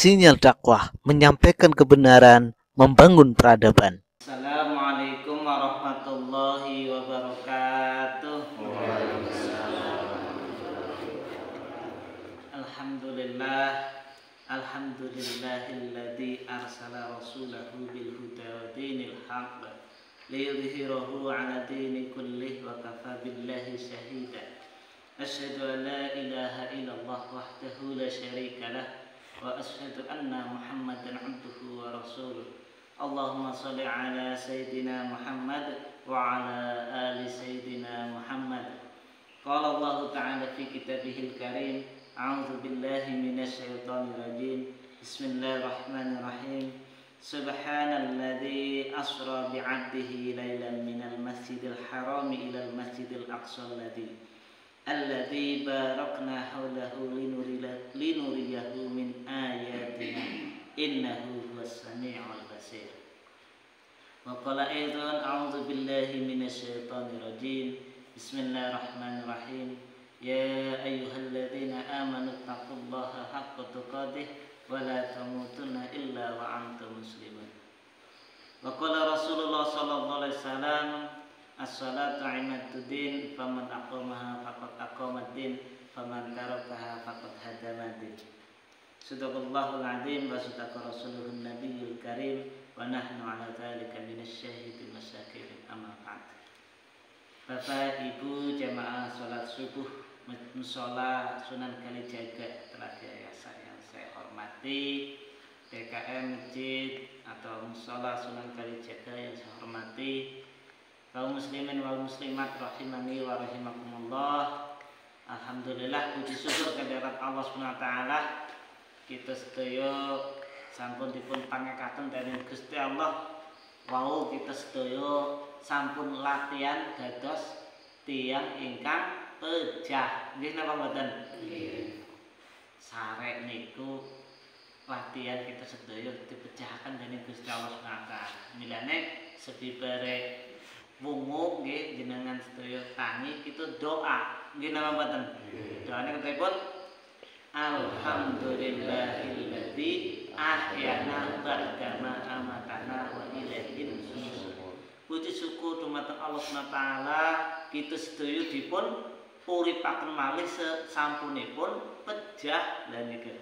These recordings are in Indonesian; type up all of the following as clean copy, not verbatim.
sinyal dakwah, menyampaikan kebenaran, membangun peradaban. Assalamualaikum warahmatullahi wabarakatuh. Alhamdulillahilladzi arsala rasulahu bil huda wa dinil haqq liyudhhirahu 'ala dini kullih wa kafa billahi shahida. Asyhadu an la ilaha illallah wahdahu la syarika lah wa asyhadu anna Muhammadan 'abduhu wa rasuluh. Allahumma shalli ala sayyidina Muhammad wa ala ali sayyidina Muhammad. Qala Allah ta'ala fi kitabihil karim, a'udzu billahi minasyaitonir rajim. Bismillahirrahmanirrahim. Subhanalladzi asra bi'abdihi lailan minal masjidil haram ilal masjidil aqsal alladzi barakna hawlahu linuriyahu min ayatina innahu huwas sami'ul basir. Wa qala aidan a'udzu billahi minasyaitonir rajim. Bismillahirrahmanirrahim. Ya ayyuhalladzina amanu taqullaha haqqa tuqatih wa la tamutunna illa wa antum muslimun. Wa qala Rasulullah sallallahu alaihi wasallam, as-salatu 'imaduddin, faman aqamaha faqad aqamad-din, faman tarakaha faqad hadamad-din. Sadaqallahul azim wa sadaqa rasuluhun nabiyul karim wa nahnu ala dzalika minasyahidin wasyakirin, amma ba'd. Bapak Ibu jamaah salat subuh mushola Sunan Kalijaga Telaga Yayasan yang saya hormati, DKM Masjid atau mushola Sunan Kalijaga yang saya hormati, kaum muslimin wal muslimat rahimani wa rahimakumullah. Alhamdulillah, puji syukur kehadirat Allah Subhanahu wa taala. Kita sedaya sampun dipun pangekaken dening Gusti Allah. Wau kita sedaya sampun latihan dados tiyang ingkang pejah. Nggih napa mboten? Nggih. Sarek niku latihan kita sedaya dipejahaken dening Gusti Allah Subhanahu wa taala. Milane sedibare wungu nggih jenengan sedaya tani kita doa. Nggih napa mboten? Doane ketipun alhamdulillahilladzi ahyana ba'da ma amatana wa ilaihin nusyur. Puji syukur dumateng Allah Subhanahu wa taala kita sedaya dipun uripaken malih sasampunipun pejah lan niku.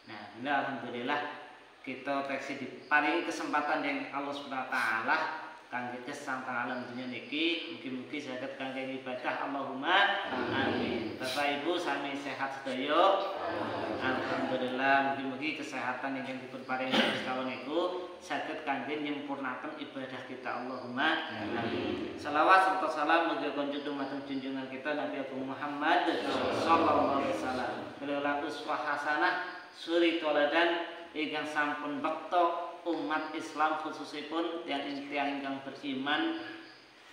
Nah, alhamdulillah kita teksi diparingi kesempatan yang Allah Subhanahu wa taala kangge gesang alam dunia niki, mugi-mugi saged kangge ibadah. Allahumma amin. Bapak Ibu sami sehat sedaya. Alhamdulillah, mugi-mugi kesehatan ingkang dipun paringi Gusti Allah niku saged kangge nyempurnaken ibadah kita. Allahumma amin. Selawat serta salam mugi konjuk dumateng junjungan kita Nabi Agung Muhammad sallallahu alaihi wasallam. Beliau uswah hasanah suri toladan ingkang sampun bekto umat Islam khususipun yang ingkang beriman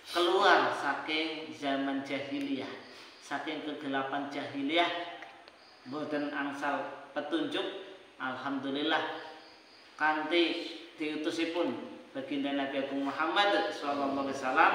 keluar saking zaman jahiliyah, saking kegelapan jahiliyah, boten angsal petunjuk. Alhamdulillah kanthi diutusipun baginda Nabi Agung Muhammad sallallahu alaihi wasallam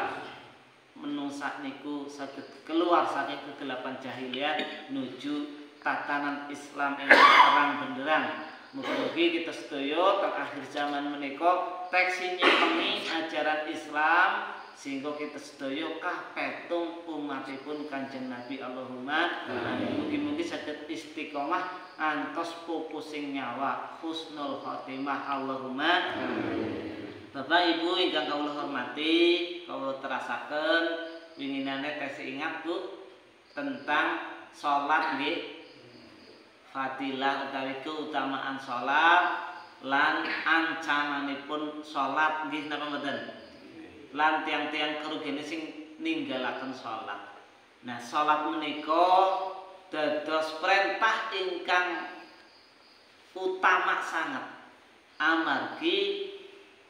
menungsa niku saged keluar saking kegelapan jahiliyah nuju tatanan Islam yang terang benderang. Mugi-mugi kita sedaya teng akhir zaman menika teksi nyepengi ajaran Islam sehingga kita sedaya kapetung umatipun Kanjeng Nabi. Allahumma amin. Mugi-mugi saged istiqomah antos pupusing nyawa husnul khotimah. Allahumma amin. Bapak Ibu ingkang kawula hormati, kawula terasaken winginane teksi ingat Bu tentang salat nggih. Fadilah utawi keutamaan salat lan ancamanipun salat nggih napa mboten? Lan tiang-tiang kerugine sing ninggalaken salat. Nah, salat menika dados perintah ingkang utama sangat. Amargi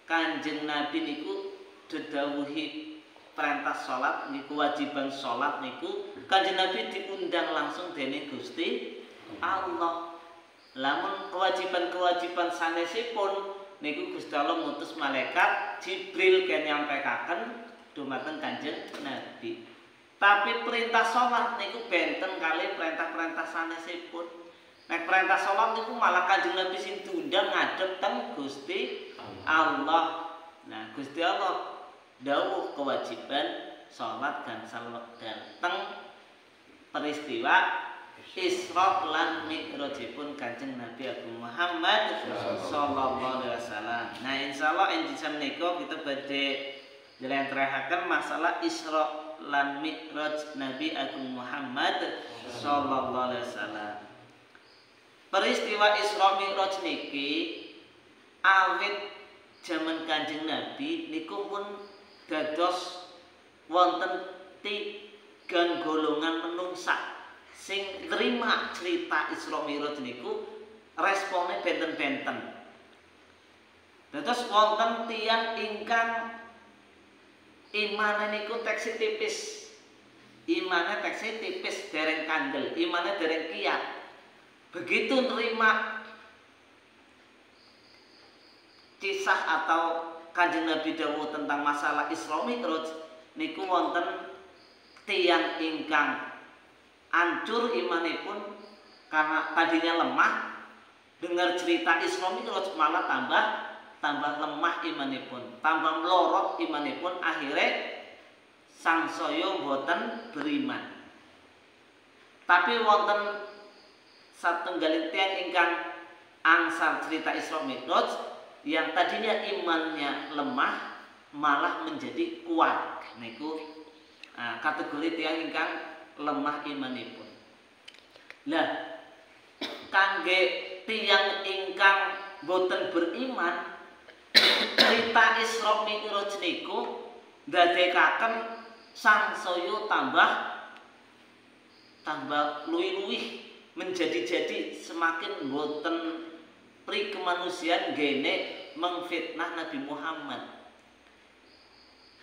Kanjeng Nabi niku dedawuhi perintah salat niku kewajiban salat niku Kanjeng Nabi diundang langsung dening Gusti Allah. Lamun kewajiban-kewajiban sanesipun niku Gusti Allah ngutus malaikat Jibril ken nyampekaken dumateng Kanjeng Nabi. Tapi perintah salat niku benten kali perintah-perintah sanesipun. Nek perintah salat niku malah Kanjeng Nabi sing diundang ngadep teng Gusti Allah. Nah, Gusti Allah dawuh kewajiban salat dan salat teng peristiwa Isra lan Mi'rajipun Kanjeng Nabi Agung Muhammad sallallahu alaihi wasallam. Nah, insyaallah ing dina menika kita badhe njlentrehaken masalah Isra lan Mi'raj Nabi Agung Muhammad sallallahu alaihi wasallam. Peristiwa Isra Mi'raj niki awit jaman Kanjeng Nabi niku pun dados wonten 3 golongan menungsa sing terima cerita Isra Mi'raj niku respone benten-benten. Dados wonten tiyang ingkang imane niku teksih tipis. Imane teksih tipis dereng kandel, imane dereng kiyat. Begitu nerima kisah atau Kanjeng Nabi dawuh tentang masalah Isra Mi'raj niku wonten tiyang ingkang hancur imanipun karena tadinya lemah, dengar cerita Isra Mi'raj malah tambah lemah imanipun, tambah melorot imanipun, akhirnya sangsaya boten beriman. Tapi wonten satunggaling tiyang ingkang angsal cerita Isra Mi'raj yang tadinya imannya lemah malah menjadi kuat. Niku kategori tiyang ingkang lemah imanipun. Lah kangge tiyang ingkang boten beriman, cerita Isra Mi'raj niku ndadekaken sangsaya tambah luwih-luwih, menjadi-jadi, semakin boten pri kemanusiaan gene mengfitnah Nabi Muhammad.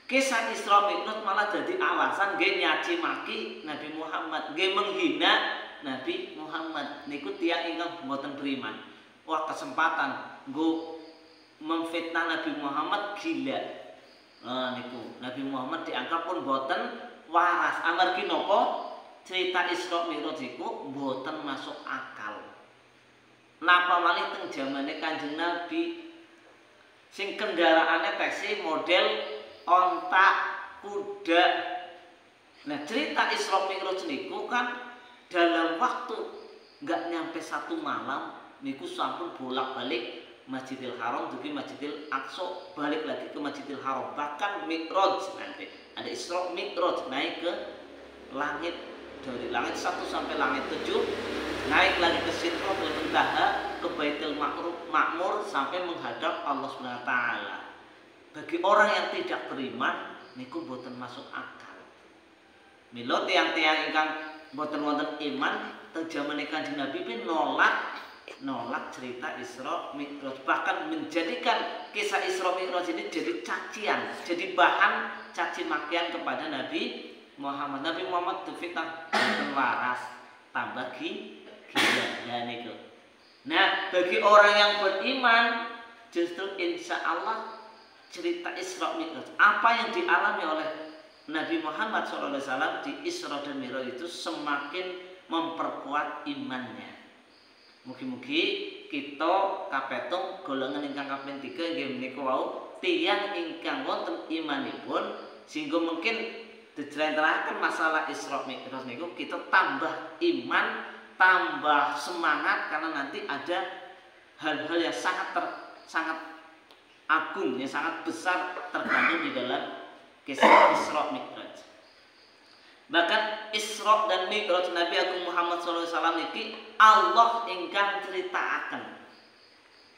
Kisah Isra Mi'raj malah jadi alasan nggih nyaci maki Nabi Muhammad, nggih menghina Nabi Muhammad. Niku tiyang ingkang boten beriman. Wah, kesempatan nggo memfitnah Nabi Muhammad gila. Niku Nabi Muhammad dianggap pun boten waras. Amargi napa? Cerita Isra Mi'raj iku boten masuk akal. Napa malih teng jamane Kanjeng Nabi sing kendaraane taksi model onta kuda. Nah, cerita Isra Mi'raj niku kan dalam waktu nggak nyampe 1 malam niku sampun bolak-balik Masjidil Haram dugi Masjidil Aqsa, balik lagi ke Masjidil Haram, bahkan Mi'raj nanti ada Isra Mi'raj, naik ke langit, dari langit 1 sampai langit 7, naik lagi ke Sidratul Muntaha, ke Baitul Ma'mur sampai menghadap Allah Subhanahu wa taala. Bagi orang yang tidak beriman niku boten masuk akal. Mila tiang-tiang ingkang boten wonten iman teng jamane Kanjeng Nabi pun nolak cerita Isra Mi'raj, bahkan menjadikan kisah Isra Mi'raj ini jadi cacian, jadi bahan caci makian kepada Nabi Muhammad. Nabi Muhammad difitnah waras, tambah gila lah niku. Nah, bagi orang yang beriman justru insya Allah cerita Isra Mi'raj, apa yang dialami oleh Nabi Muhammad SAW di Isra dan Mi'raj itu semakin memperkuat imannya. Mugi-mugi kita kapetung golongan ingkang kaping 3 nggih menika wau tiyang ingkang wonten imanipun, sehingga mungkin dijlentrehaken masalah Isra Mi'raj niku kita tambah iman, tambah semangat, karena nanti ada hal-hal yang sangat agung, yang sangat besar terkandung di dalam kisah Isra Mi'raj. Bahkan Isra dan Mi'raj Nabi Agung Muhammad SAW niki Allah ingkang critakaken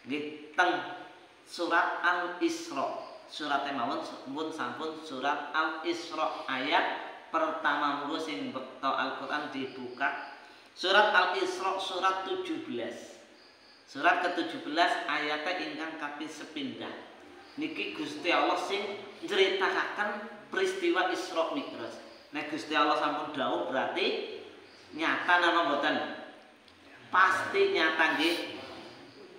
nggih teng surat Al-Isra. Surat mawon pun sampun surat Al-Isra ayat pertama mulu sing bekto Al-Qur'an dibuka. Surat Al-Isra surat 17. Surat ke-17 ayatnya ingkang kaping 9. Niki Gusti Allah sing nceritaken peristiwa Isra Mi'raj. Nek Gusti Allah sampun dawuh berarti nyata nama mboten? Pasti nyata nggih.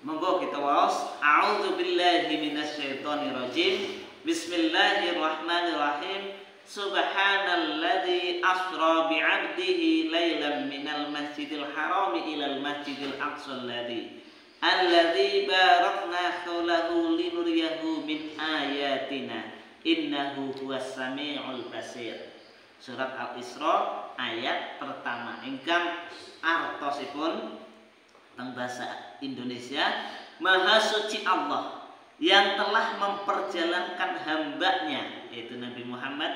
Monggo kita waos. A'udzubillahi minasyaitonirrajim. Bismillahirrahmanirrahim. Subhanalladzi asra bi'abdihi lailan minal masjidil harami ilal masjidil aqsal alladzi barakna haulahu linuriyahu min ayatina innahu huwas samiul basir. Surat Al-Isra ayat pertama ingkang artosipun teng basa Indonesia, Maha Suci Allah yang telah memperjalankan hambanya yaitu Nabi Muhammad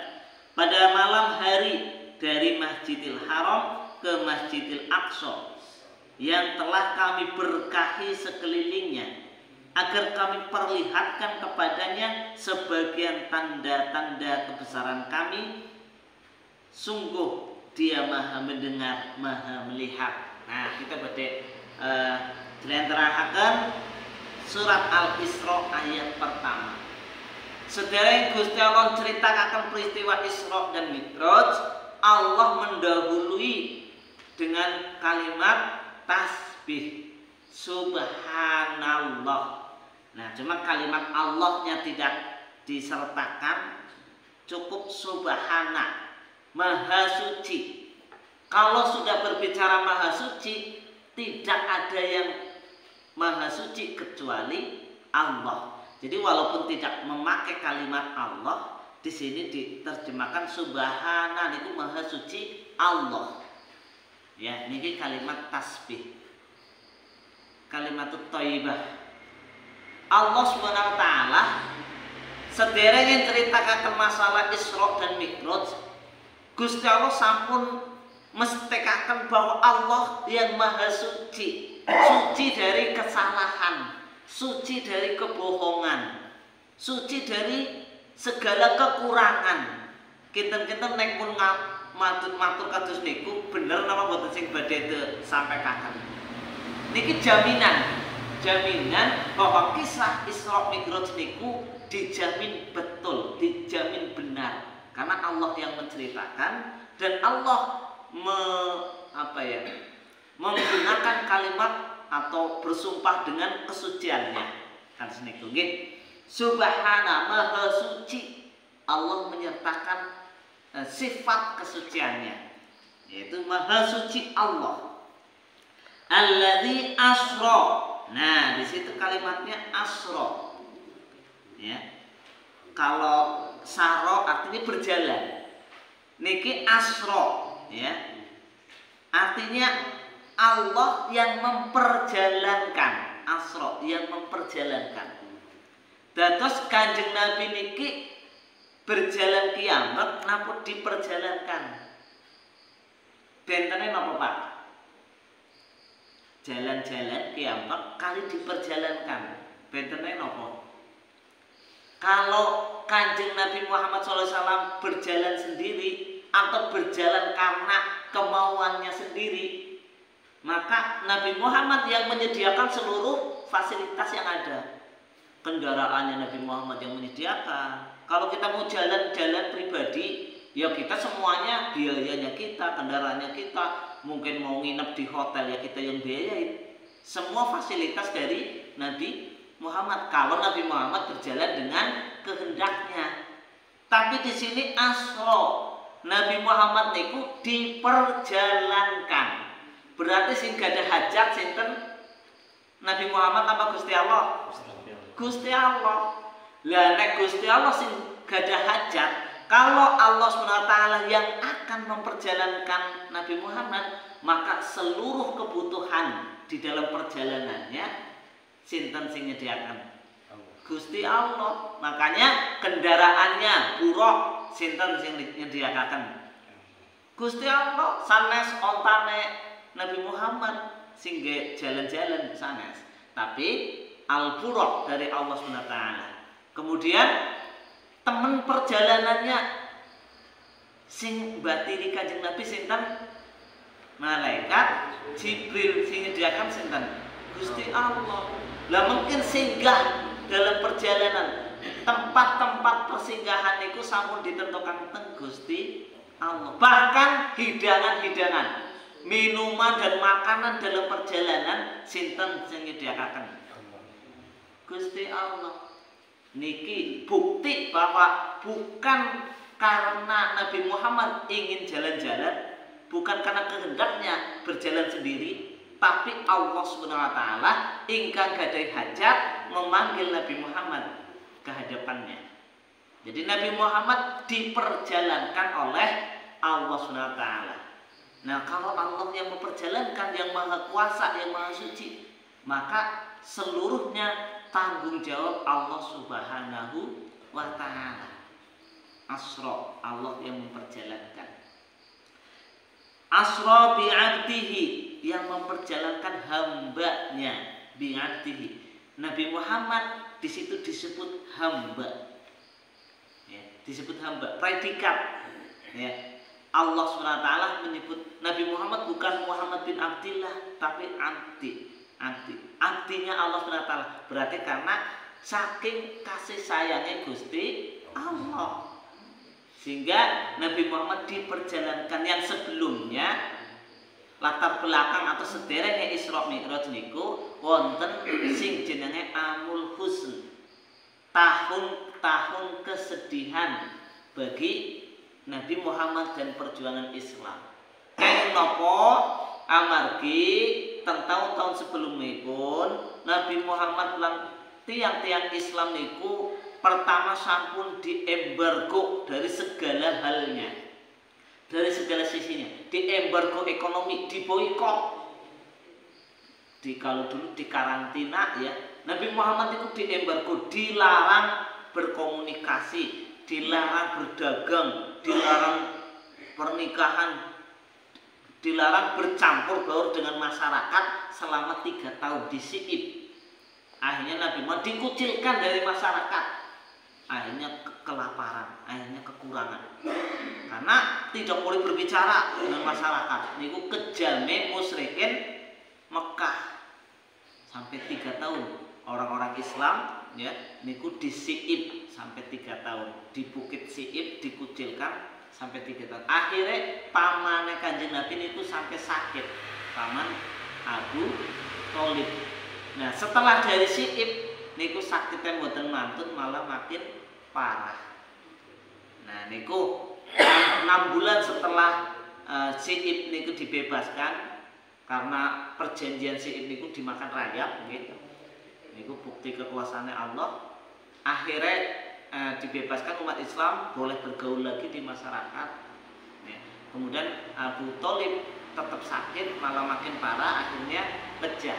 pada malam hari dari Masjidil Haram ke Masjidil Aqsa yang telah kami berkahi sekelilingnya agar kami perlihatkan kepadanya sebagian tanda-tanda kebesaran kami. Sungguh dia maha mendengar, maha melihat. Nah, kita badhe dilenterahaken surat Al-Isra ayat pertama. Sedereng Gusti Allah ceritakan peristiwa Isra dan Mi'raj, Allah mendahului dengan kalimat tasbih subhanallah. Nah, cuma kalimat Allahnya tidak disertakan, cukup subhana, maha suci. Kalau sudah berbicara maha suci, tidak ada yang maha suci kecuali Allah. Jadi walaupun tidak memakai kalimat Allah, di sini diterjemahkan subhana, itu maha suci Allah. Ya, ini kalimat tasbih, kalimat thayyibah. Allah Subhanahu wa taala sedereng yang ceritakan masalah Isra dan Mi'raj, Gusti Allah sampun mestekaken bahwa Allah yang maha suci, suci dari kesalahan, suci dari kebohongan, suci dari segala kekurangan. Kinten-kinten nek pun matur kados niku bener napa mboten sing badhe disampaikan. Niki jaminan bahwa kisah Isra Mi'raj niku dijamin betul, dijamin benar. Karena Allah yang menceritakan dan Allah menggunakan kalimat atau bersumpah dengan kesuciannya. Kan seniku nggih. Subhana, maha suci. Allah menyertakan sifat kesuciannya, yaitu maha suci Allah. Alladzi asra. Nah, di situ kalimatnya asra. Ya. Kalau saro artinya berjalan. Niki asro, ya. Artinya Allah yang memperjalankan. Asro yang memperjalankan. Dados Kanjeng Nabi niki berjalan kiamat napa diperjalankan. Bentene napa, Pak? Jalan-jalan kiamat kali diperjalankan. Bentene napa? Kalau Kanjeng Nabi Muhammad SAW berjalan sendiri atau berjalan karena kemauannya sendiri, maka Nabi Muhammad yang menyediakan seluruh fasilitas yang ada. Kendaraannya Nabi Muhammad yang menyediakan. Kalau kita mau jalan-jalan pribadi, ya kita semuanya, biayanya kita, kendaraannya kita. Mungkin mau nginep di hotel, ya kita yang biayain. Semua fasilitas dari Nabi Muhammad kalau Nabi Muhammad berjalan dengan kehendaknya. Tapi di sini asro Nabi Muhammad niku diperjalankan. Berarti sing gada hajat sinten? Nabi Muhammad apa Gusti Allah? Gusti Allah. Lah nek Gusti Allah sing gada hajat, kalau Allah SWT yang akan memperjalankan Nabi Muhammad, maka seluruh kebutuhan di dalam perjalanannya sinten sing nyediakan? Gusti Allah. Makanya kendaraannya buruk sinten sing nyediakan? Gusti Allah. Sanes ontane Nabi Muhammad sing jalan-jalan sanes. Tapi al-buruk dari Allah SWT. Kemudian temen perjalanannya sing batiri Kanjeng Nabi sinten? Malaikat Jibril. Sing nyediakan sinten? Gusti Allah. Lah mungkin singgah dalam perjalanan, tempat-tempat persinggahan itu sampun ditentukan teng Gusti Allah. Bahkan hidangan-hidangan, minuman dan makanan dalam perjalanan sinten sing nyediakaken? Gusti Allah. Niki bukti bahwa bukan karena Nabi Muhammad ingin jalan-jalan, bukan karena kehendaknya berjalan sendiri, tapi Allah Subhanahu wa taala ingkang gadai hajat memanggil Nabi Muhammad ke hadapannya. Jadi Nabi Muhammad diperjalankan oleh Allah Subhanahu wa taala. Nah, kalau Allah yang memperjalankan, yang maha kuasa, yang maha suci, maka seluruhnya tanggung jawab Allah Subhanahu wa taala. Asra, Allah yang memperjalankan. Asra bi'abdihi, yang memperjalankan hambanya, bi'abdihi. Nabi Muhammad di situ disebut hamba. Ya, disebut hamba, predikat. Ya. Allah SWT menyebut Nabi Muhammad bukan Muhammad bin Abdillah, tapi abdi. Abdinya Allah SWT. Berarti karena saking kasih sayangnya Gusti Allah, sehingga Nabi Muhammad diperjalankan. Yang sebelumnya latar belakang atau sedereknya Isra Mi'raj niku wonten sing jenenge Amul Husn, tahun kesedihan bagi Nabi Muhammad dan perjuangan Islam. Kenapa? Amargi tentang tahun sebelumipun Nabi Muhammad lan tiang-tiang Islam niku pertama sampun diembargo dari segala halnya, dari segala sisinya, diembargo ekonomi, diboikot. Kalau dulu di karantina ya, Nabi Muhammad itu diembargo, dilarang berkomunikasi, dilarang berdagang, dilarang pernikahan, dilarang bercampur baur dengan masyarakat selama 3 tahun, disiip. Akhirnya Nabi Muhammad dikucilkan dari masyarakat. Akhirnya kelaparan, akhirnya kekurangan, karena tidak boleh berbicara dengan masyarakat. Niku kejame musyrikin Mekah. Sampai 3 tahun orang-orang Islam ya niku disiip sampai 3 tahun, di Bukit Siip dikucilkan sampai 3 tahun. Akhirnya pamane Kanjeng Nabi niku sampai sakit, paman Abu Thalib. Nah, setelah dari Siip niku sakitnya mboten mantun, malah makin parah. Nah, niku 6 bulan setelah Siip niku dibebaskan, karena perjanjian Siip niku dimakan rayap gitu. Niku bukti kekuasaannya Allah. Akhirnya dibebaskan, umat Islam boleh bergaul lagi di masyarakat. Ya. Kemudian Abu Thalib tetap sakit, malah makin parah, akhirnya pecah.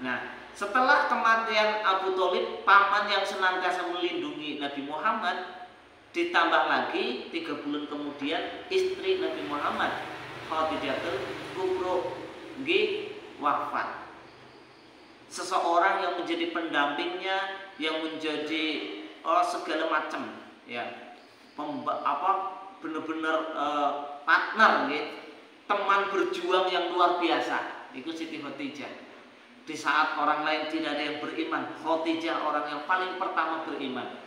Nah, setelah kematian Abu Thalib, paman yang senantiasa melindungi Nabi Muhammad, ditambah lagi 3 bulan kemudian istri Nabi Muhammad, Khadijatul Kubra, wafat. Seseorang yang menjadi pendampingnya, yang menjadi segala macam, ya, benar-benar partner, teman berjuang yang luar biasa. Itu Siti Khadijah. Di saat orang lain tidak ada yang beriman, Khadijah orang yang paling pertama beriman.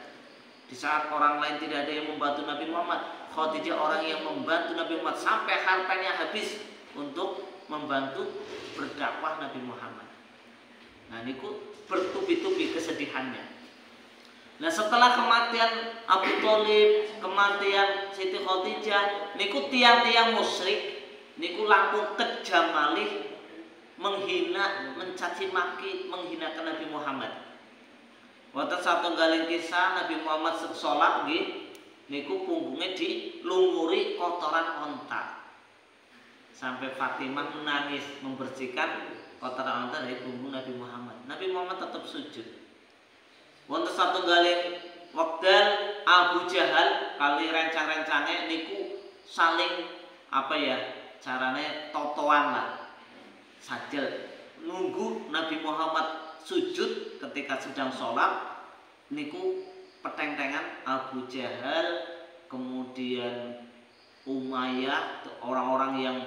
Di saat orang lain tidak ada yang membantu Nabi Muhammad, Khadijah orang yang membantu Nabi Muhammad sampai hartanya habis untuk membantu berdakwah Nabi Muhammad. Nah, niku bertubi-tubi kesedihannya. Nah, setelah kematian Abu Thalib, kematian Siti Khadijah, niku tiang-tiang musyrik niku langkung kejam malih menghina, mencaci maki, menghinakan Nabi Muhammad. Wonten satunggaling kisah Nabi Muhammad salat nggih, niku punggungnya dilumuri kotoran onta. Sampai Fatimah menangis membersihkan kotoran onta dari punggung Nabi Muhammad. Nabi Muhammad tetap sujud. Wonten satunggaling wekdal Abu Jahal kali rencang-rencangnya niku saling carane totoan lah. Sajel nunggu Nabi Muhammad sujud ketika sedang sholat, niku peteng-tengan Abu Jahal, kemudian Umayyah, orang-orang yang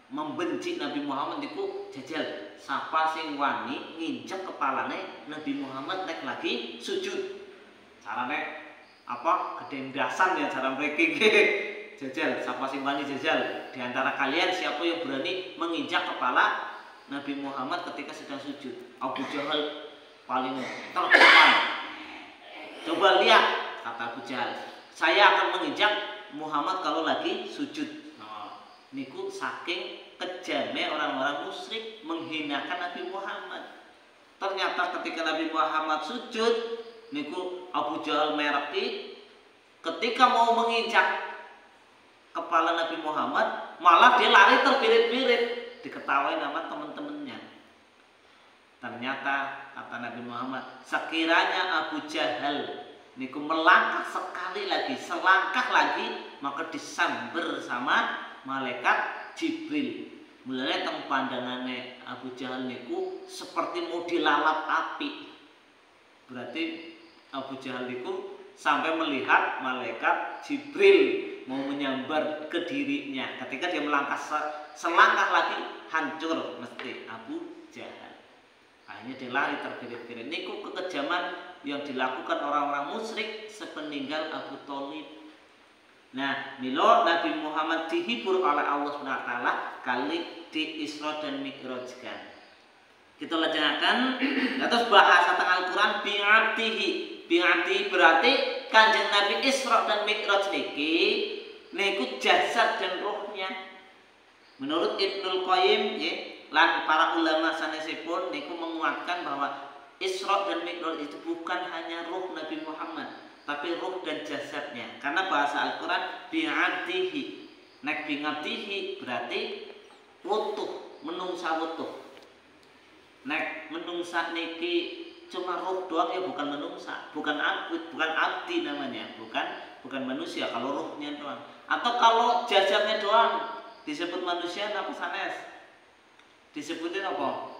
membenci Nabi Muhammad niku jajal sapa sing wani nginjek kepalane Nabi Muhammad nek lagi sujud. Carane kedendasan ya cara mereka jajal sapa sing wani jajal di antara kalian siapa yang berani menginjak kepala Nabi Muhammad ketika sedang sujud. Abu Jahal paling terdepan. Coba lihat kata Abu Jahal, saya akan menginjak Muhammad kalau lagi sujud. Nah, niku saking kejamnya orang-orang musyrik menghinakan Nabi Muhammad. Ternyata ketika Nabi Muhammad sujud, niku Abu Jahal mereki, ketika mau menginjak kepala Nabi Muhammad, malah dia lari terbirit-birit, diketawain sama teman-temannya. Ternyata kata Nabi Muhammad, sekiranya Abu Jahal niku melangkah sekali lagi, selangkah lagi, maka disamber sama malaikat Jibril. Mulai teng pandangannya Abu Jahal niku seperti mau dilalap api. Berarti Abu Jahal niku sampai melihat malaikat Jibril mau menyambar ke dirinya. Ketika dia melangkah selangkah lagi, hancur mesti Abu Jahal. Akhirnya dia lari terbirit-birit. Niku kekejaman yang dilakukan orang-orang musyrik sepeninggal Abu Thalib. Nah, milo Nabi Muhammad dihibur oleh Allah SWT kali di Isra dan Mi'rajkan. Kita lanjutkan. Terus bahasa tengah Al-Quran bi'abdihi. Bi'abdihi berarti Kanjeng Nabi Isra dan Mi'raj niki niku jasad dan rohnya. Menurut Ibnul Qayyim ya, lan para ulama sanesipun niku menguatkan bahwa Isra dan Mi'raj itu bukan hanya roh Nabi Muhammad, tapi roh dan jasadnya. Karena bahasa Al-Quran bi'abdihi. Nek bi'abdihi berarti wutuh, menungsa wutuh. Nek menungsa niki cuma roh doang ya bukan menungsa, bukan abdi namanya, bukan manusia kalau rohnya doang. Atau kalau jasadnya doang disebut manusia apa sanes? Disebutin apa?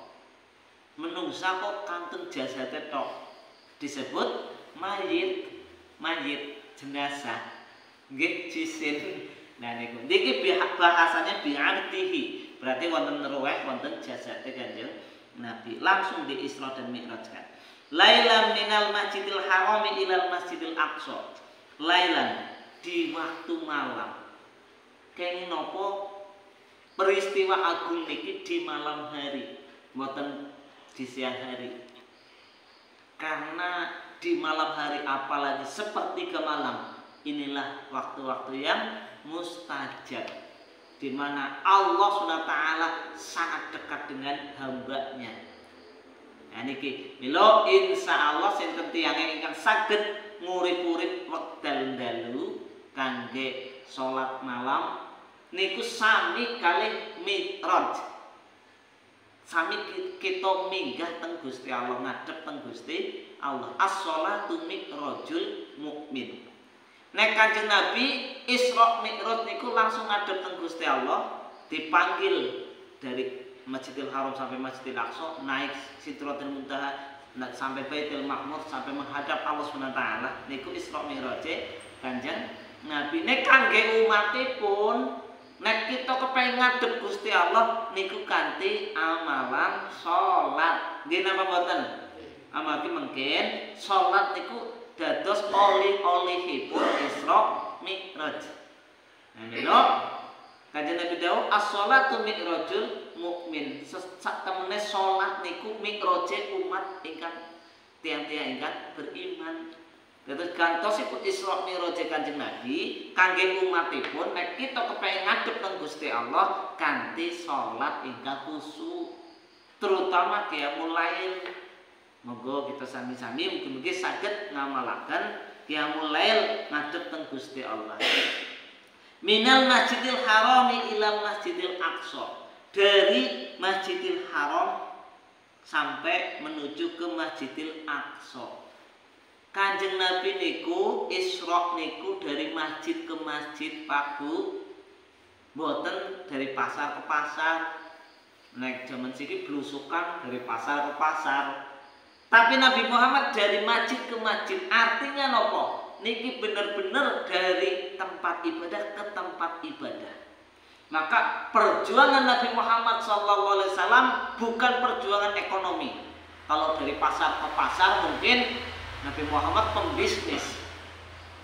Menungsa kok kantun jasadnya tok. Disebut mayit, jenazah. Nggih jisim. Nah niku niki bahasanya bi'artihi. Berarti wonten roh, wonten jasade Kanjeng Nabi. Langsung di Isra dan Mi'raj kan. Lailan minal Masjidil Harami ilal Masjidil Aqsa. Lailan di waktu malam. Kenging nopo peristiwa agung niki di malam hari, mboten di siang hari. Karena di malam hari apalagi sepertiga malam, inilah waktu-waktu yang mustajab, di mana Allah SWT sangat dekat dengan hambanya. Nah niki milo insyaallah sinten tiyang ingkang saged ngurip-urip wekdal dalu kangge salat malam niku sami kalih Mi'raj. Sami kita minggah teng Gusti Allah, ngadhep teng Gusti Allah. As-sholatu mi'rajul mukmin. Nek Kanjeng Nabi Isra Mi'raj niku langsung ngadhep teng Gusti Allah, dipanggil dari Masjidil Haram sampai Masjidil Aqsa, naik Sidratul Muntaha sampai Baitul Maqmur, sampai menghadap Allah SWT. Niku Isra Mi'raj Kanjeng Nabi. Nek kangge umatipun, nek kita kepengin ngadhep Gusti Allah niku kanthi amalan salat. Nggih napa mboten? Amargi mungkin salat niku dados oleh-olehipun Isra Mi'raj. Nah niku Kanjeng Nabi dawuh as-sholatu mi'rajul mukmin. Sak temene salat niku mi'raje umat ingkang tiang-tiang ingkang beriman. Dados gantosipun Isra Mi'raj Kanjeng Nabi kangge umatipun nek kita kepengin ngadhep teng Gusti Allah kanthi salat ingkang khusyuk, terutama qiyamul lail. Moga kita sami-sami mugi-mugi saged ngamalaken qiyamul lail ngadhep teng Gusti Allah. Minal Masjidil Harami ilal Masjidil Aqsa. Dari Masjidil Haram sampai menuju ke Masjidil Aqsa. Kanjeng Nabi niku Isra niku dari masjid ke masjid Pak Bu. Mboten dari pasar ke pasar. Nek jaman siki blusukan dari pasar ke pasar. Tapi Nabi Muhammad dari masjid ke masjid. Artinya nopo? Niki bener-bener dari tempat ibadah ke tempat ibadah. Maka perjuangan Nabi Muhammad SAW bukan perjuangan ekonomi. Kalau dari pasar ke pasar mungkin Nabi Muhammad pembisnis,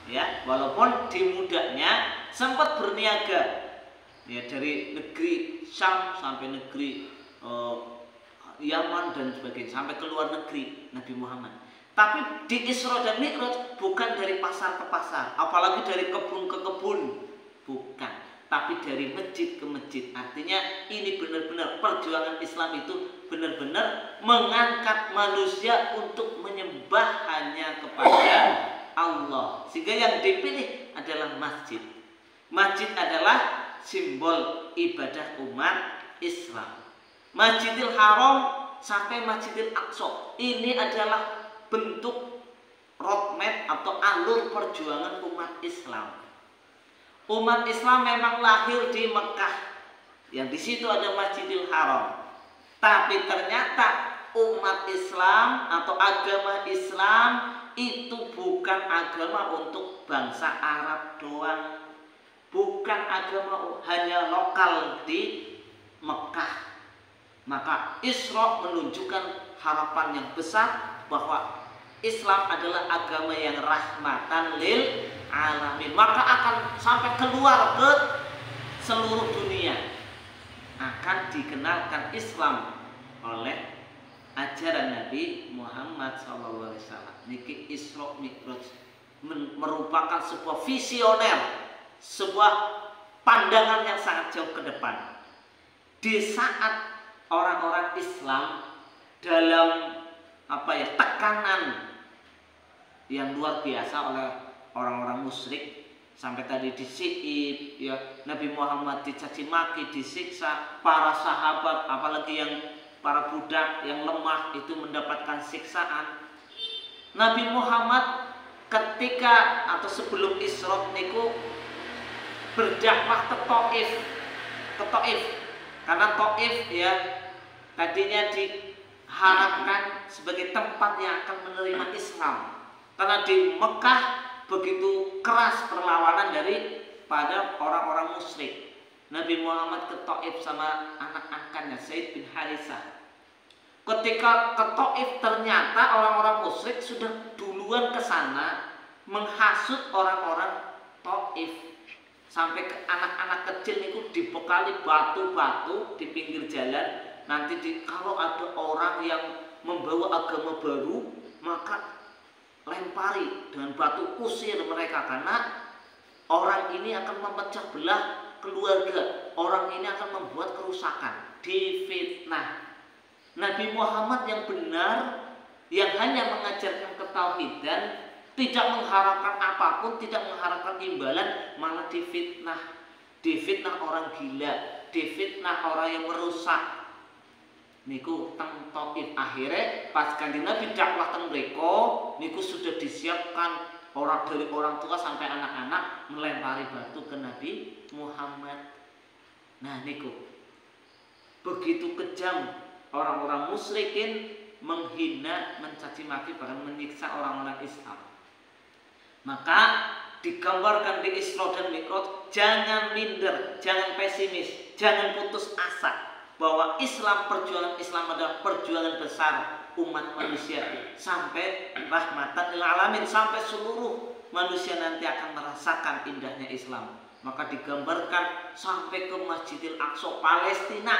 ya, walaupun di mudanya sempat berniaga, ya, dari negeri Syam sampai negeri Yaman dan sebagainya, sampai ke luar negeri Nabi Muhammad. Tapi di Isra dan Mi'raj bukan dari pasar ke pasar, apalagi dari kebun ke kebun, bukan. Tapi dari masjid ke masjid. Artinya ini benar-benar perjuangan Islam itu benar-benar mengangkat manusia untuk menyembah hanya kepada Allah. Sehingga yang dipilih adalah masjid. Masjid adalah simbol ibadah umat Islam. Masjidil Haram sampai Masjidil Aqsa ini adalah bentuk roadmap atau alur perjuangan umat Islam. Umat Islam memang lahir di Mekah, yang di situ ada Masjidil Haram. Tapi ternyata umat Islam atau agama Islam itu bukan agama untuk bangsa Arab doang, bukan agama hanya lokal di Mekah. Maka Isra menunjukkan harapan yang besar bahwa Islam adalah agama yang rahmatan lil alamin. Maka akan sampai keluar ke seluruh dunia, akan dikenalkan Islam oleh ajaran Nabi Muhammad SAW. Niki Isra Mi'raj merupakan sebuah visioner, sebuah pandangan yang sangat jauh ke depan. Di saat orang-orang Islam dalam tekanan yang luar biasa oleh orang-orang musyrik, sampai tadi disiib, ya, Nabi Muhammad dicaci maki, disiksa, para sahabat apalagi yang para budak yang lemah itu mendapatkan siksaan. Nabi Muhammad ketika atau sebelum Isra niku berdakwah ke Taif. Karena Taif ya tadinya diharapkan sebagai tempat yang akan menerima Islam. Karena di Mekah begitu keras perlawanan pada orang-orang musyrik. Nabi Muhammad ke Taif sama anak angkatnya Zaid bin Harithah. Ketika ke Taif ternyata orang-orang musyrik sudah duluan ke sana menghasut orang-orang Taif. Sampai ke anak-anak kecil itu dibekali batu-batu di pinggir jalan. Nanti kalau ada orang yang membawa agama baru, maka lempari dengan batu, usir mereka. Karena orang ini akan memecah belah keluarga, orang ini akan membuat kerusakan, difitnah. Nabi Muhammad yang benar, yang hanya mengajarkan ketauhidan, tidak mengharapkan apapun, tidak mengharapkan imbalan, malah difitnah orang gila, difitnah orang yang merusak. Niku teng Taif. Akhirnya pas kanjeng Nabi dakwah teng mriko niku sudah disiapkan dari orang tua sampai anak-anak melempari batu ke Nabi Muhammad. Nah niku begitu kejam orang-orang musyrikin menghina, mencaci maki, bahkan menyiksa orang-orang Islam. Maka digambarkan di Isra dan Mi'raj, jangan minder, jangan pesimis, jangan putus asa bahwa perjuangan Islam adalah perjuangan besar umat manusia sampai rahmatan lil alamin, sampai seluruh manusia nanti akan merasakan indahnya Islam. Maka digambarkan sampai ke Masjidil Aqsa Palestina,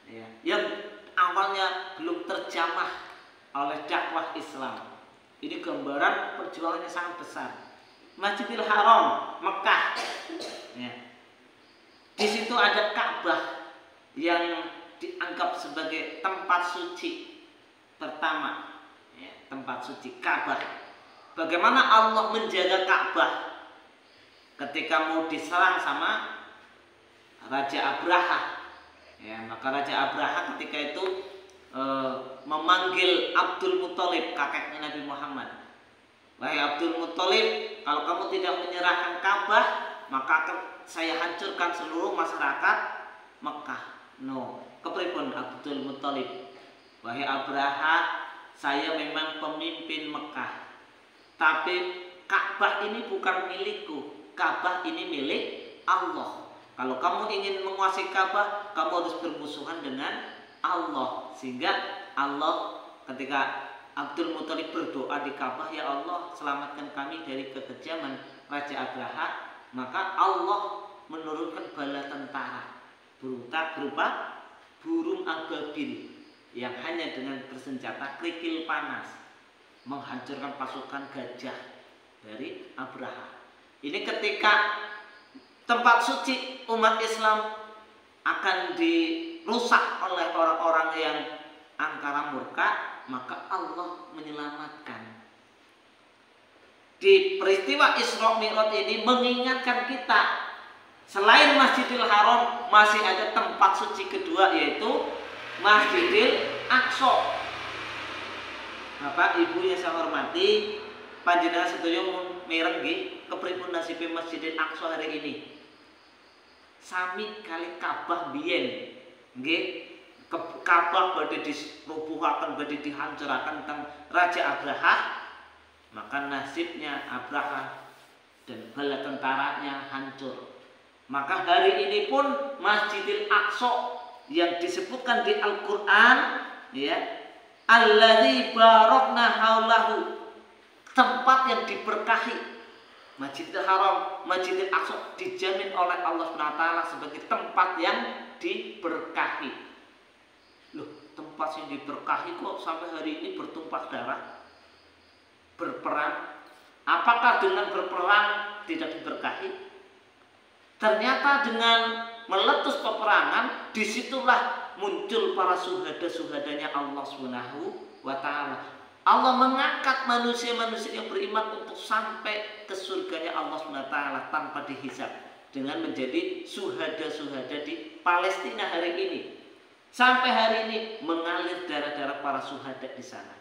ya, yang awalnya belum terjamah oleh dakwah Islam. Ini gambaran perjuangannya sangat besar. Masjidil Haram Mekah, ya. Di situ ada Ka'bah yang dianggap sebagai tempat suci pertama, ya, tempat suci Ka'bah. Bagaimana Allah menjaga Ka'bah ketika mau diserang sama Raja Abraha, ya, maka Raja Abraha ketika itu memanggil Abdul Muthalib, kakeknya Nabi Muhammad. Wahai Abdul Muthalib, kalau kamu tidak menyerahkan Ka'bah, maka akan saya hancurkan seluruh masyarakat Mekah. No, kepripun Abdul Muthalib? Wahai Abraha, saya memang pemimpin Mekah, tapi Ka'bah ini bukan milikku. Ka'bah ini milik Allah. Kalau kamu ingin menguasai Ka'bah, kamu harus bermusuhan dengan Allah. Sehingga Allah ketika Abdul Muthalib berdoa di Ka'bah, ya Allah selamatkan kami dari kekejaman Raja Abraha, maka Allah menurunkan bala tentara berupa burung ababil yang hanya dengan bersenjata kerikil panas. menghancurkan pasukan gajah dari Abraha. Ini ketika tempat suci umat Islam akan dirusak oleh orang-orang yang angkara murka, maka Allah menyelamatkan. Di peristiwa Isra Mi'raj ini mengingatkan kita, selain Masjidil Haram masih ada tempat suci kedua, yaitu Masjidil Aqsa. Bapak Ibu yang saya hormati, panjenengan sedaya mireng nggih kepripun nasibe Masjidil Aqsa hari ini? Sami kali Ka'bah biyen. Nggih, Ka'bah badhe dirubuhaken, badhe dihancuraken tentang Raja Abraha. Maka nasibnya Abraha dan bala tentaranya hancur. Maka hari ini pun Masjidil Aqsa yang disebutkan di Al-Qur'an, ya, alladzi barakna haulahu, tempat yang diberkahi. Masjidil Haram, Masjidil Aqsa dijamin oleh Allah SWT sebagai tempat yang diberkahi. Loh, tempat yang diberkahi kok sampai hari ini bertumpah darah? Berperang, apakah dengan berperang tidak diberkahi? Ternyata dengan meletus peperangan, disitulah muncul para suhada-suhadanya Allah SWT. Allah mengangkat manusia-manusia yang beriman untuk sampai ke surganya Allah SWT tanpa dihisab, dengan menjadi suhada-suhada di Palestina hari ini. Sampai hari ini mengalir darah-darah para suhada di sana.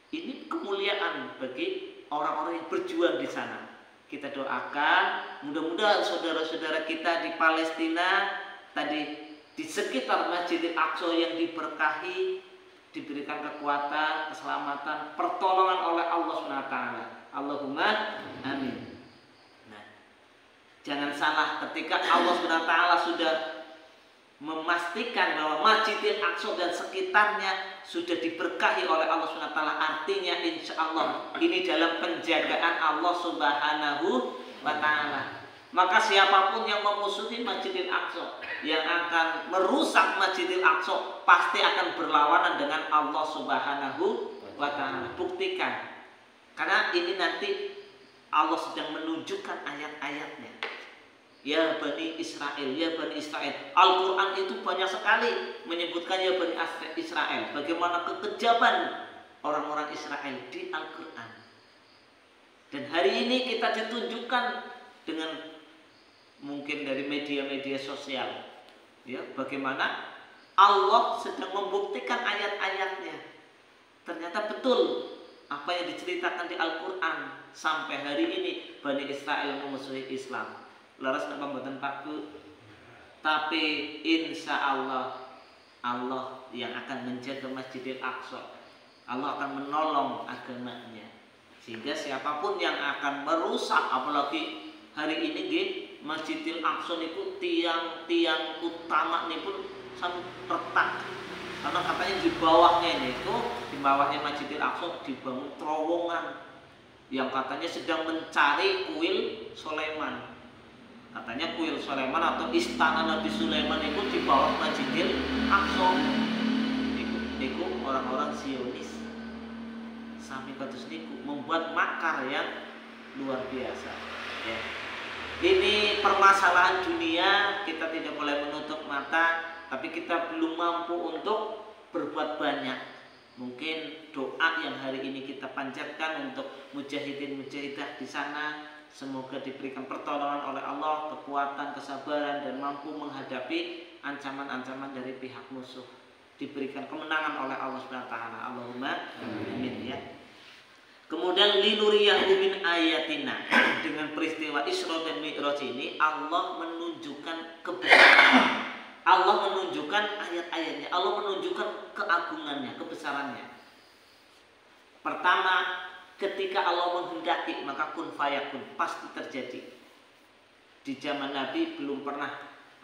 Ini kemuliaan bagi orang-orang yang berjuang di sana. Kita doakan mudah-mudahan saudara-saudara kita di Palestina tadi di sekitar Masjidil Aqsa yang diberkahi, diberikan kekuatan, keselamatan, pertolongan oleh Allah SWT. Allahumma amin. Nah, jangan salah, ketika Allah SWT sudah memastikan bahwa Masjidil Aqsa dan sekitarnya sudah diberkahi oleh Allah SWT, artinya insya Allah ini dalam penjagaan Allah Subhanahu wa Ta'ala. Maka siapapun yang memusuhi Masjidil Aqsa, yang akan merusak Masjidil Aqsa, pasti akan berlawanan dengan Allah Subhanahu wa Ta'ala. Buktikan, karena ini nanti Allah sedang menunjukkan ayat-ayatnya. Ya Bani Israel, ya Bani Israel. Al-Quran itu banyak sekali menyebutkan ya Bani Israel. Bagaimana kekejaman orang-orang Israel di Al-Quran. Dan hari ini kita ditunjukkan dengan mungkin dari media-media sosial, ya, bagaimana Allah sedang membuktikan ayat-ayatnya. Ternyata betul apa yang diceritakan di Al-Quran. Sampai hari ini Bani Israel memusuhi Islam. Laras nak pembuatan takut, tapi insya Allah Allah yang akan menjaga Masjidil Aqsa. Allah akan menolong agamanya, sehingga siapapun yang akan merusak, apalagi hari ini Masjidil Aqsa itu tiang-tiang utama ini pun sampai retak, karena katanya di bawahnya ini itu, di bawahnya Masjidil Aqsa dibangun terowongan yang katanya sedang mencari kuil Sulaiman. Katanya kuil Sulaiman atau istana Nabi Sulaiman itu di bawah Masjidil Aqsa. Itu orang-orang Zionis sami kados niku membuat makar yang luar biasa. Ya. Ini permasalahan dunia, kita tidak boleh menutup mata, tapi kita belum mampu untuk berbuat banyak. Mungkin doa yang hari ini kita panjatkan untuk mujahidin-mujahidah di sana, semoga diberikan pertolongan oleh Allah, kekuatan, kesabaran, dan mampu menghadapi ancaman-ancaman dari pihak musuh. Diberikan kemenangan oleh Allah SWT. Allahumma amin, ya. Kemudian linuriyahu min ayatina. Dengan peristiwa Isra dan Mi'raj ini Allah menunjukkan kebesaran. Allah menunjukkan ayat-ayatnya. Allah menunjukkan keagungannya, kebesarannya. Pertama, ketika Allah menghendaki, maka kun fayakun, pasti terjadi. Di zaman Nabi belum pernah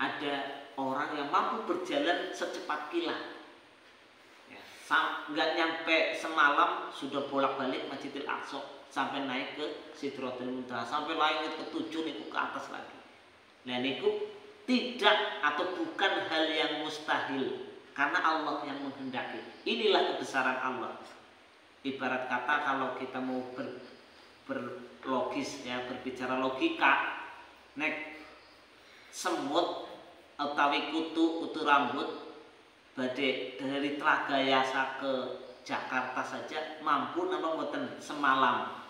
ada orang yang mampu berjalan secepat kilat. Ya, nggak nyampe semalam sudah bolak-balik Masjidil Aqsa, sampai naik ke Sidratul Muntaha, sampai langit ke-7 niku ke atas lagi. Nah niku tidak atau bukan hal yang mustahil, karena Allah yang menghendaki. Inilah kebesaran Allah. ibarat kata kalau kita mau berlogis ya, berbicara logika, nek semut utawi kutu rambut badhe dari Tragayasa ke Jakarta saja mampu napa mboten semalam.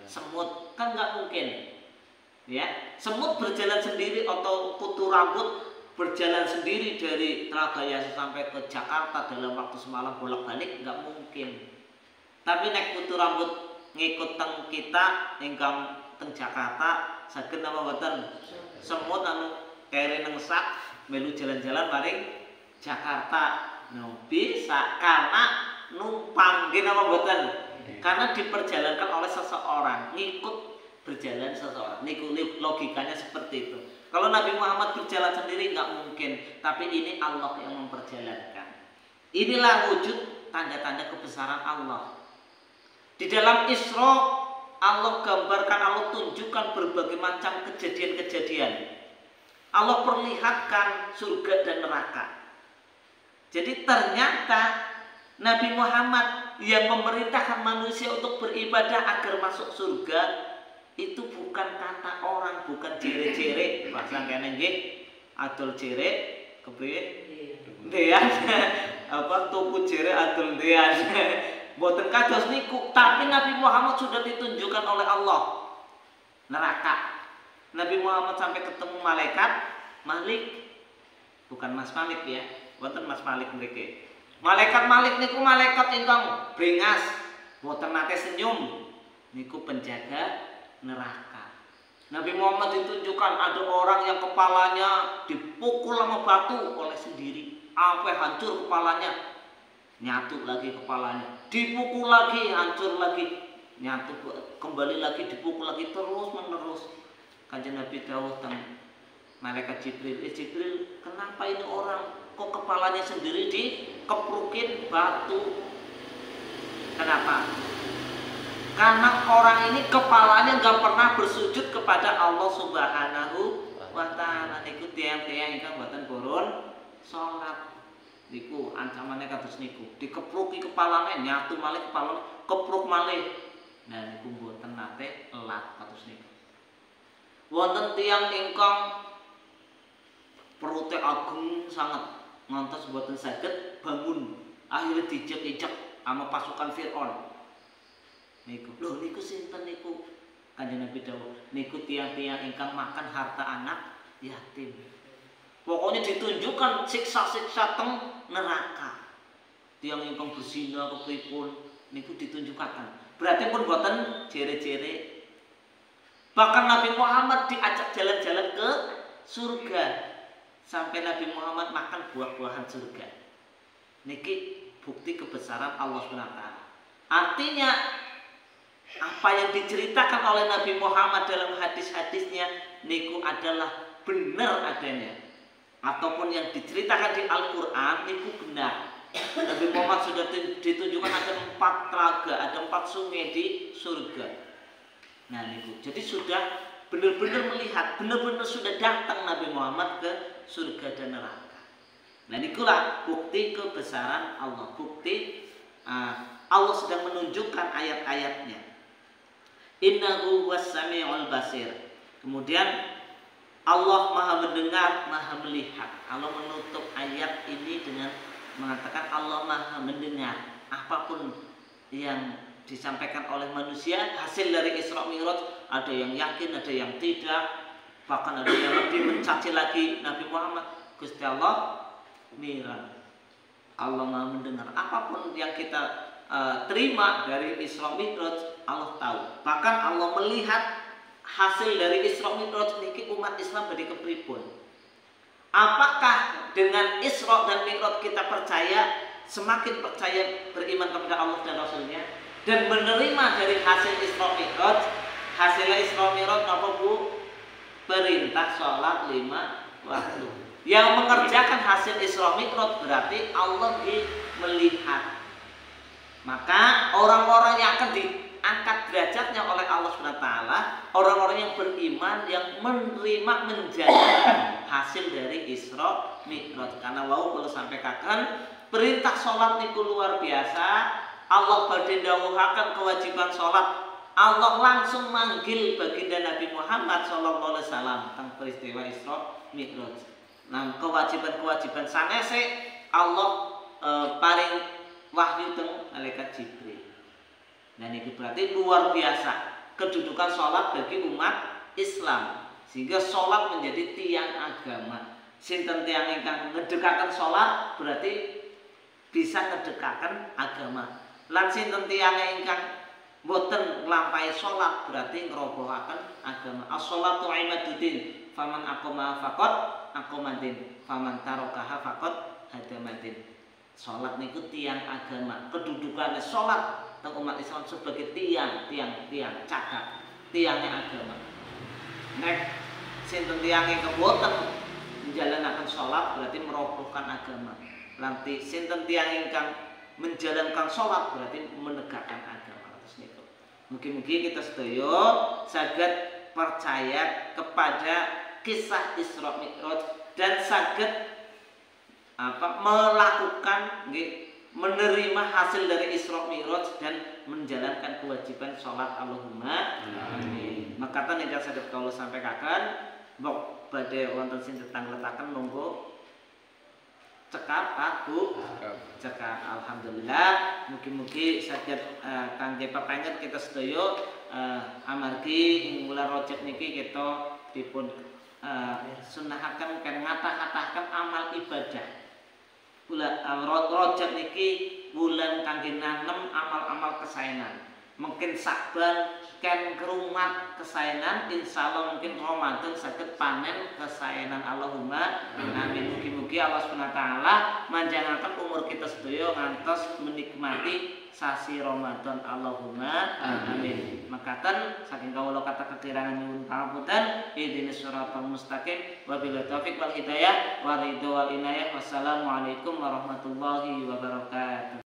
Semut kan nggak mungkin ya, semut berjalan sendiri atau kutu rambut berjalan sendiri dari Tragayasa sampai ke Jakarta dalam waktu semalam bolak-balik nggak mungkin. Tapi nek kutu rambut ngikut teng kita ingkang teng Jakarta saged napa mboten semut anu kere neng sak melu jalan-jalan paring Jakarta. No, bisa karena numpang nggih napa mboten? Karena diperjalankan oleh seseorang, ngikut berjalan seseorang. Niku logikanya seperti itu. Kalau Nabi Muhammad berjalan sendiri nggak mungkin, tapi ini Allah yang memperjalankan. Inilah wujud tanda-tanda kebesaran Allah. Di dalam Isra Allah gambarkan, Allah tunjukkan berbagai macam kejadian-kejadian. Allah perlihatkan surga dan neraka. Jadi ternyata Nabi Muhammad yang memerintahkan manusia untuk beribadah agar masuk surga itu bukan kata orang, bukan jere-jere, bahasa kene nggih, adol jere kepriye? Ndean. Apa tuku jere adol ndean. Mboten kados niku, tapi Nabi Muhammad sudah ditunjukkan oleh Allah neraka. Nabi Muhammad sampai ketemu malaikat Malik, bukan Mas Malik ya, wonten Mas Malik mriki. Malaikat Malik niku malaikat ingkang brengas, mboten nate senyum, niku penjaga neraka. Nabi Muhammad ditunjukkan ada orang yang kepalanya dipukul sama batu oleh sendiri, sampai hancur kepalanya, nyatu lagi kepalanya, dipukul lagi, hancur lagi, nyatu kembali lagi, dipukul lagi, terus menerus. Kanjeng Nabi dawuh teng malaikat Jibril, Jibril, kenapa ini orang kok kepalanya sendiri dikeprukin batu? Kenapa? Karena orang ini kepalanya nggak pernah bersujud kepada Allah Subhanahu wa Ta'ala. Niku tiang-tiang ingkang mboten purun salat. Niku ancamannya kados niku, dikepruki kepalanya, nyatu malih kepalanya, kepruk malih. Nah niku mboten nate elat kados niku. Wonten tiyang ingkang perute ageng sangat, ngantos mboten saged bangun, akhirnya dijek-ijek sama pasukan Fir'aun. Niku, lho niku sinten niku? Kanjeng Nabi dawuh, niku tiang-tiang ingkang makan harta anak yatim. Pokoknya ditunjukkan siksa-siksa teng neraka. Tiang ingkang berzina kepripun niku ditunjukkan. Berarti pun boten jere-jere. Bahkan Nabi Muhammad diajak jalan-jalan ke surga. Sampai Nabi Muhammad makan buah-buahan surga. Niki bukti kebesaran Allah SWT. Artinya apa yang diceritakan oleh Nabi Muhammad dalam hadis-hadisnya niku adalah benar adanya. Ataupun yang diceritakan di Al-Quran niku benar. Nabi Muhammad sudah ditunjukkan ada 4 telaga, ada 4 sungai di surga. Nah niku, jadi sudah benar-benar melihat, benar-benar sudah datang Nabi Muhammad ke surga dan neraka. Nah nikulah bukti kebesaran Allah, bukti Allah sedang menunjukkan ayat-ayatnya. Innahu was-sami'ul basir. Kemudian Allah Maha mendengar, Maha melihat. Allah menutup ayat ini dengan mengatakan Allah Maha mendengar apapun yang disampaikan oleh manusia hasil dari Isra Mi'raj. Ada yang yakin, ada yang tidak, bahkan ada yang lebih mencaci lagi Nabi Muhammad. Gusti Allah miran, Allah Maha mendengar apapun yang kita terima dari Isra Mi'raj, Allah tahu. Bahkan Allah melihat hasil dari Isra Mi'raj niki umat Islam badi kepripun. Apakah dengan Isra dan Mi'raj kita percaya, semakin percaya beriman kepada Allah dan Rasulnya, dan menerima dari hasil Isra Mi'raj? Hasilnya Isra Mi'raj apa Bu? Perintah sholat 5 waktu. Yang mengerjakan hasil Isra Mi'raj berarti Allah melihat. Maka orang-orang yang akan diangkat derajatnya oleh Allah SWT, orang-orang yang beriman, yang menerima, menjalankan hasil dari Isra Mi'raj. Karena wau kalau sampaikan perintah sholat niku luar biasa, Allah badhe ndhawuhaken kewajiban salat, Allah langsung manggil baginda Nabi Muhammad sallallahu alaihi wasallam tentang peristiwa Isra Mi'raj. Nah, kewajiban-kewajiban sanese Allah paring wahyu teng malaikat Jibril. Dan itu berarti luar biasa kedudukan sholat bagi umat Islam, sehingga sholat menjadi tiang agama. Sinten tiang ingkang ngedekaken sholat berarti bisa ngedekaken agama. Lan sinten tiang ingkang boten nglampahi sholat berarti ngerobohaken agama. As-sholatu imaduddin, faman aqama faqad aqamadin, faman tarakaha faqad hadamadin. Sholat niku tiang agama. Kedudukannya sholat teng umat Islam sebagai tiang cakak, tiangnya agama. Nek sinten tiange keboten menjalankan sholat berarti merobohkan agama. Nanti sinten tiang ingkang menjalankan sholat berarti menegakkan agama. Terus niku. Mungkin-mungkin kita sedaya saged percaya kepada kisah Isra Mi'raj dan saged melakukan menerima hasil dari Isra Mi'raj dan menjalankan kewajiban sholat. Allahumma amin. Maka tan ingkang saged kula sampaikan mbok badhe wonten sing tetangletaken monggo cekap Bu cekap. Alhamdulillah mugi-mugi saged kangge pepenget kita sedaya amargi ing wulan Rajab niki kita dipun sunahaken kan ngata-ngataken amal ibadah. Bulan Rajab niki bulan kangge nanem amal-amal kesaenan. Mungkin Sakban ken kerumat kesaenan, insyaallah mungkin Ramadan saged panen kesaenan. Allahumma amin. Mugi-mugi Allah Subhanahu wa taala manjangaken umur kita sedaya ngantos menikmati sasi Ramadan. Allahumma amin. Makaten saking kawula kata kekirangan nyuwun pangapunten. Ihdinas siratal mustaqim wabillahi taufik wal hidayah wa ridho wal inayah. Wassalamualaikum warahmatullahi wabarakatuh.